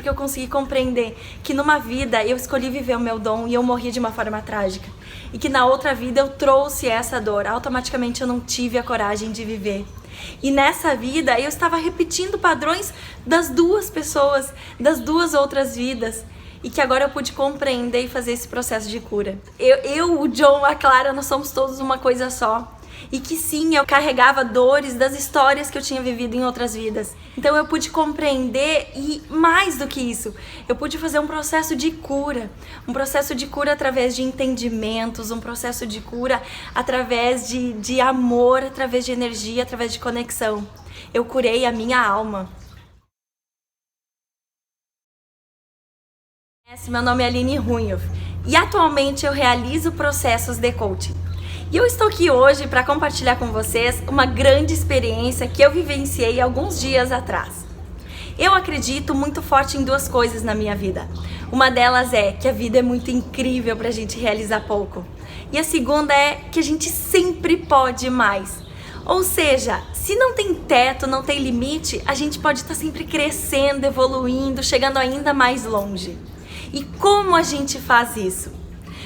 porque eu consegui compreender que numa vida eu escolhi viver o meu dom e eu morri de uma forma trágica. E que na outra vida eu trouxe essa dor, automaticamente eu não tive a coragem de viver. E nessa vida eu estava repetindo padrões das duas pessoas, das duas outras vidas. E que agora eu pude compreender e fazer esse processo de cura. O John, a Clara, nós somos todos uma coisa só. E que sim, eu carregava dores das histórias que eu tinha vivido em outras vidas. Então eu pude compreender e mais do que isso, eu pude fazer um processo de cura. Um processo de cura através de entendimentos, um processo de cura através de amor, através de energia, através de conexão. Eu curei a minha alma. Meu nome é Aline Runhoff e atualmente eu realizo processos de coaching. E eu estou aqui hoje para compartilhar com vocês uma grande experiência que eu vivenciei alguns dias atrás. Eu acredito muito forte em duas coisas na minha vida. Uma delas é que a vida é muito incrível para a gente realizar pouco. E a segunda é que a gente sempre pode mais. Ou seja, se não tem teto, não tem limite, a gente pode estar sempre crescendo, evoluindo, chegando ainda mais longe. E como a gente faz isso?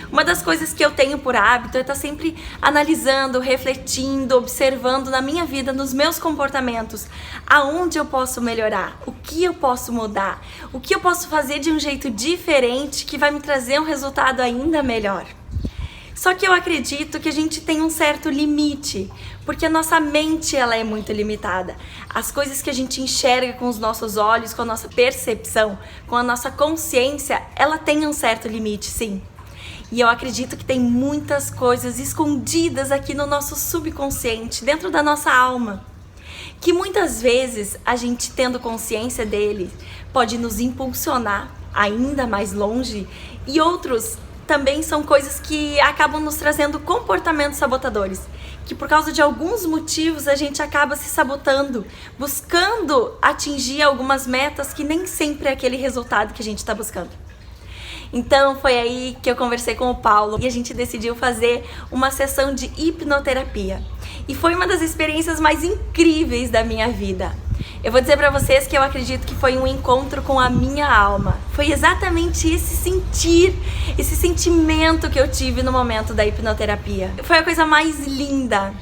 Uma das coisas que eu tenho por hábito é estar sempre analisando, refletindo, observando na minha vida, nos meus comportamentos, aonde eu posso melhorar, o que eu posso mudar, o que eu posso fazer de um jeito diferente que vai me trazer um resultado ainda melhor. Só que eu acredito que a gente tem um certo limite, porque a nossa mente ela é muito limitada. As coisas que a gente enxerga com os nossos olhos, com a nossa percepção, com a nossa consciência, ela tem um certo limite, sim. E eu acredito que tem muitas coisas escondidas aqui no nosso subconsciente, dentro da nossa alma, que muitas vezes a gente tendo consciência dele pode nos impulsionar ainda mais longe, e outros também são coisas que acabam nos trazendo comportamentos sabotadores, que por causa de alguns motivos a gente acaba se sabotando, buscando atingir algumas metas que nem sempre é aquele resultado que a gente está buscando. Então foi aí que eu conversei com o Paulo e a gente decidiu fazer uma sessão de hipnoterapia. E foi uma das experiências mais incríveis da minha vida. Eu vou dizer pra vocês que eu acredito que foi um encontro com a minha alma. Foi exatamente esse sentimento que eu tive no momento da hipnoterapia. Foi a coisa mais linda.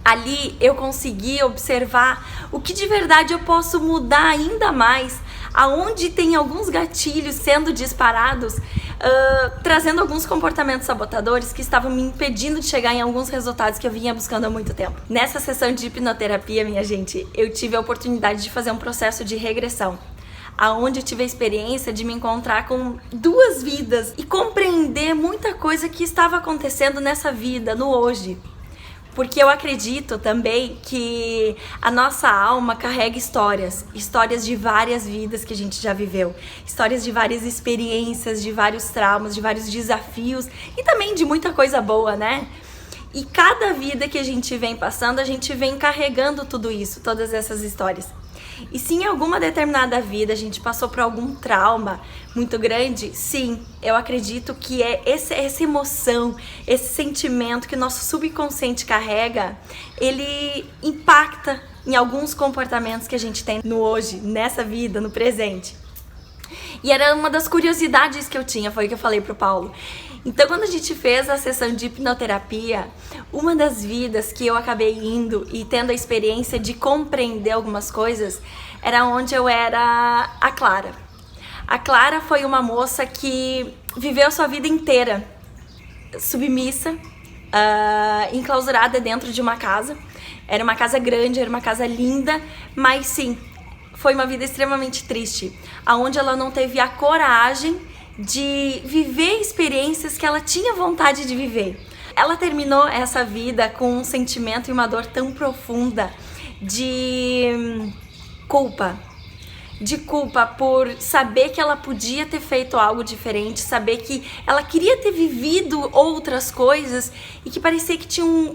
Ali eu consegui observar o que de verdade eu posso mudar ainda mais, aonde tem alguns gatilhos sendo disparados, trazendo alguns comportamentos sabotadores que estavam me impedindo de chegar em alguns resultados que eu vinha buscando há muito tempo. Nessa sessão de hipnoterapia, minha gente, eu tive a oportunidade de fazer um processo de regressão, aonde eu tive a experiência de me encontrar com duas vidas e compreender muita coisa que estava acontecendo nessa vida, no hoje. Porque eu acredito também que a nossa alma carrega histórias de várias vidas que a gente já viveu, histórias de várias experiências, de vários traumas, de vários desafios e também de muita coisa boa, né? E cada vida que a gente vem passando, a gente vem carregando tudo isso, todas essas histórias. E se em alguma determinada vida a gente passou por algum trauma muito grande, sim, eu acredito que é essa emoção, esse sentimento que o nosso subconsciente carrega, ele impacta em alguns comportamentos que a gente tem no hoje, nessa vida, no presente. E era uma das curiosidades que eu tinha, foi o que eu falei pro Paulo. Então, quando a gente fez a sessão de hipnoterapia, uma das vidas que eu acabei indo e tendo a experiência de compreender algumas coisas, era onde eu era a Clara. A Clara foi uma moça que viveu a sua vida inteira submissa, enclausurada dentro de uma casa. Era uma casa grande, era uma casa linda, mas sim, foi uma vida extremamente triste, onde ela não teve a coragem de viver experiências que ela tinha vontade de viver. Ela terminou essa vida com um sentimento e uma dor tão profunda de culpa por saber que ela podia ter feito algo diferente, saber que ela queria ter vivido outras coisas e que parecia que tinham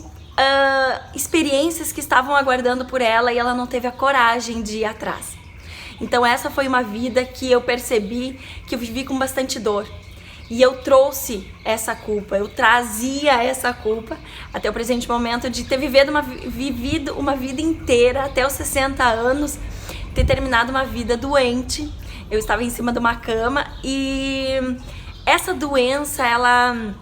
experiências que estavam aguardando por ela e ela não teve a coragem de ir atrás. Então essa foi uma vida que eu percebi que eu vivi com bastante dor. E eu trouxe essa culpa, eu trazia essa culpa até o presente momento de ter vivido uma vida inteira, até os 60 anos, ter terminado uma vida doente, Eu estava em cima de uma cama e essa doença, ela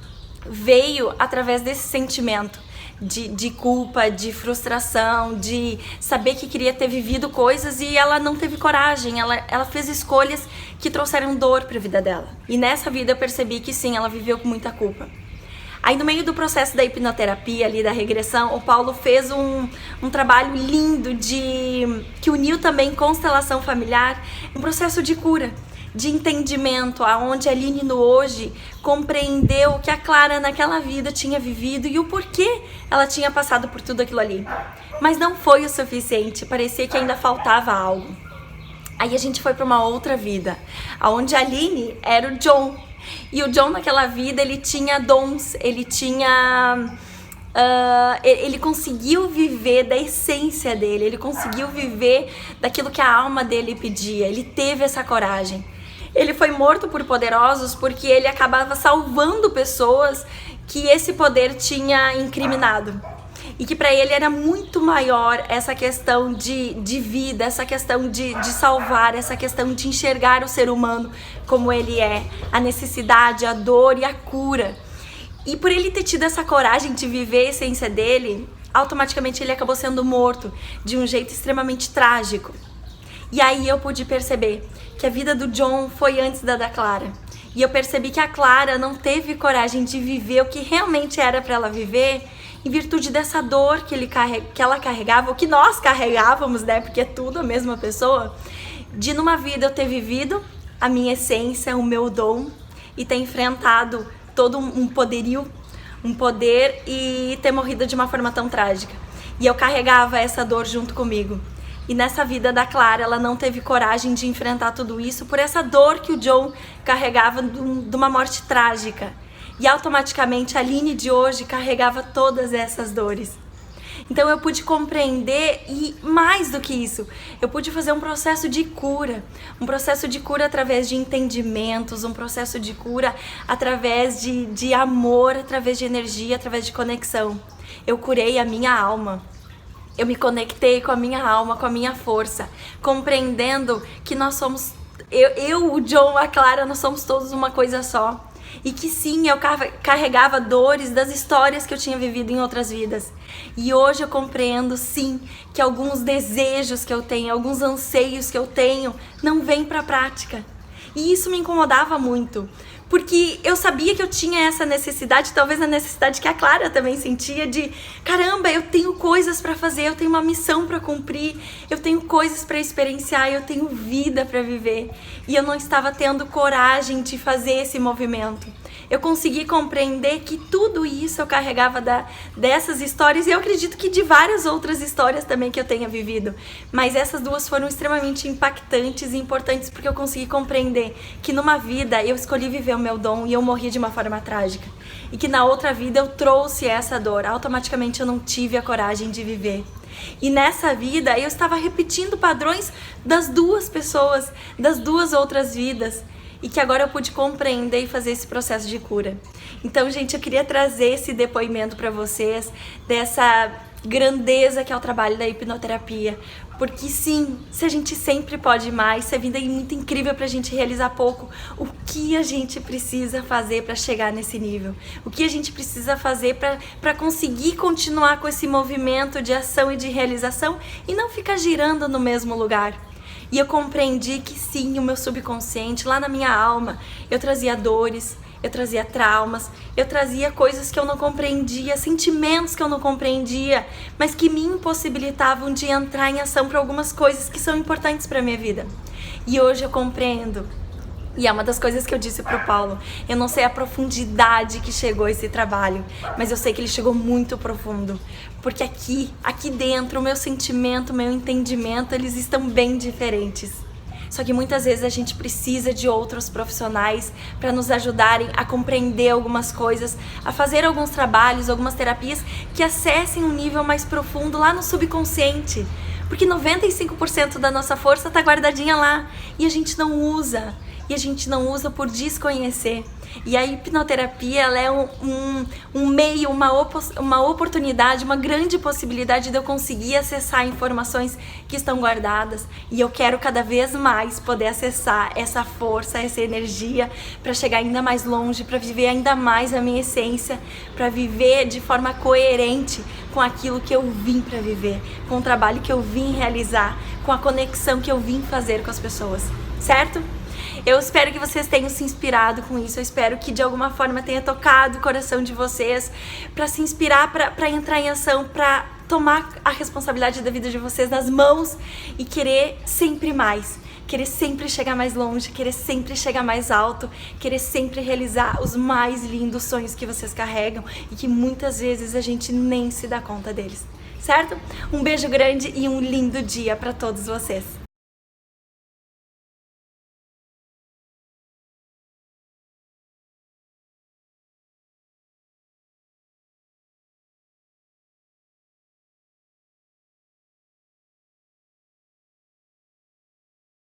veio através desse sentimento de culpa, de frustração, de saber que queria ter vivido coisas e ela não teve coragem, ela fez escolhas que trouxeram dor para a vida dela. E nessa vida eu percebi que sim, ela viveu com muita culpa. Aí no meio do processo da hipnoterapia ali, da regressão, o Paulo fez um trabalho lindo que uniu também constelação familiar, um processo de cura, de entendimento, aonde a Aline no hoje compreendeu o que a Clara naquela vida tinha vivido e o porquê ela tinha passado por tudo aquilo ali. Mas não foi o suficiente, parecia que ainda faltava algo. Aí a gente foi para uma outra vida, aonde a Aline era o John. E o John naquela vida, ele tinha dons, ele tinha... ele conseguiu viver da essência dele, ele conseguiu viver daquilo que a alma dele pedia, ele teve essa coragem. Ele foi morto por poderosos porque ele acabava salvando pessoas que esse poder tinha incriminado. E que para ele era muito maior essa questão de vida, essa questão de salvar, essa questão de enxergar o ser humano como ele é, a necessidade, a dor e a cura. E por ele ter tido essa coragem de viver a essência dele, automaticamente ele acabou sendo morto de um jeito extremamente trágico. E aí eu pude perceber que a vida do John foi antes da Clara. E eu percebi que a Clara não teve coragem de viver o que realmente era para ela viver, em virtude dessa dor que ela carregava, o que nós carregávamos, né? Porque é tudo a mesma pessoa. De numa vida eu ter vivido a minha essência, o meu dom, e ter enfrentado todo um poderio, um poder, e ter morrido de uma forma tão trágica. E eu carregava essa dor junto comigo. E nessa vida da Clara, ela não teve coragem de enfrentar tudo isso por essa dor que o John carregava de uma morte trágica. E automaticamente a Aline de hoje carregava todas essas dores. Então eu pude compreender e mais do que isso, eu pude fazer um processo de cura. Um processo de cura através de entendimentos, um processo de cura através de amor, através de energia, através de conexão. Eu curei a minha alma. Eu me conectei com a minha alma, com a minha força, compreendendo que nós somos, o John, a Clara, nós somos todos uma coisa só. E que sim, eu carregava dores das histórias que eu tinha vivido em outras vidas. E hoje eu compreendo sim que alguns desejos que eu tenho, alguns anseios que eu tenho, não vêm pra prática. E isso me incomodava muito, porque eu sabia que eu tinha essa necessidade, talvez a necessidade que a Clara também sentia de caramba, eu tenho coisas para fazer, eu tenho uma missão para cumprir, eu tenho coisas para experienciar, eu tenho vida para viver. E eu não estava tendo coragem de fazer esse movimento. Eu consegui compreender que tudo isso eu carregava dessas histórias, e eu acredito que de várias outras histórias também que eu tenha vivido. Mas essas duas foram extremamente impactantes e importantes porque eu consegui compreender que numa vida eu escolhi viver o meu dom e eu morri de uma forma trágica. E que na outra vida eu trouxe essa dor, automaticamente eu não tive a coragem de viver. E nessa vida eu estava repetindo padrões das duas pessoas, das duas outras vidas. E que agora eu pude compreender e fazer esse processo de cura. Então, gente, eu queria trazer esse depoimento para vocês dessa grandeza que é o trabalho da hipnoterapia. Porque sim, se a gente sempre pode mais, se a vida é muito incrível pra gente realizar pouco, o que a gente precisa fazer para chegar nesse nível? O que a gente precisa fazer para conseguir continuar com esse movimento de ação e de realização e não ficar girando no mesmo lugar? E eu compreendi que sim, o meu subconsciente, lá na minha alma, eu trazia dores, eu trazia traumas, eu trazia coisas que eu não compreendia, sentimentos que eu não compreendia, mas que me impossibilitavam de entrar em ação para algumas coisas que são importantes para a minha vida. E hoje eu compreendo. E é uma das coisas que eu disse pro Paulo, eu não sei a profundidade que chegou esse trabalho, mas eu sei que ele chegou muito profundo, porque aqui dentro, o meu sentimento, o meu entendimento, eles estão bem diferentes. Só que muitas vezes a gente precisa de outros profissionais para nos ajudarem a compreender algumas coisas, a fazer alguns trabalhos, algumas terapias que acessem um nível mais profundo lá no subconsciente, porque 95% da nossa força está guardadinha lá e a gente não usa. e a gente não usa por desconhecer. E a hipnoterapia, ela é um meio, uma oportunidade, uma grande possibilidade de eu conseguir acessar informações que estão guardadas. E eu quero cada vez mais poder acessar essa força, essa energia, para chegar ainda mais longe, para viver ainda mais a minha essência, para viver de forma coerente com aquilo que eu vim para viver, com o trabalho que eu vim realizar, com a conexão que eu vim fazer com as pessoas, certo? Eu espero que vocês tenham se inspirado com isso, eu espero que de alguma forma tenha tocado o coração de vocês para se inspirar, para entrar em ação, para tomar a responsabilidade da vida de vocês nas mãos e querer sempre mais, querer sempre chegar mais longe, querer sempre chegar mais alto, querer sempre realizar os mais lindos sonhos que vocês carregam e que muitas vezes a gente nem se dá conta deles, certo? Um beijo grande e um lindo dia para todos vocês!